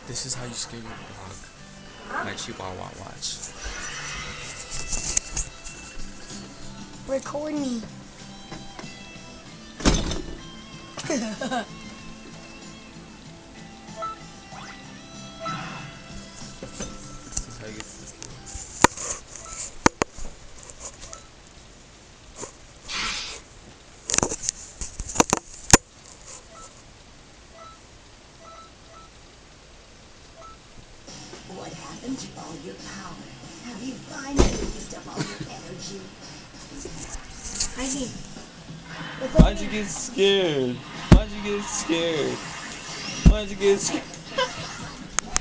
This is how you scare your dog. My Chihuahua, watch. Record me. This is how you get this kid. What happened to all your power? Have you finally used up all your energy? Why'd you get scared? Why'd you get scared? Why'd you get scared?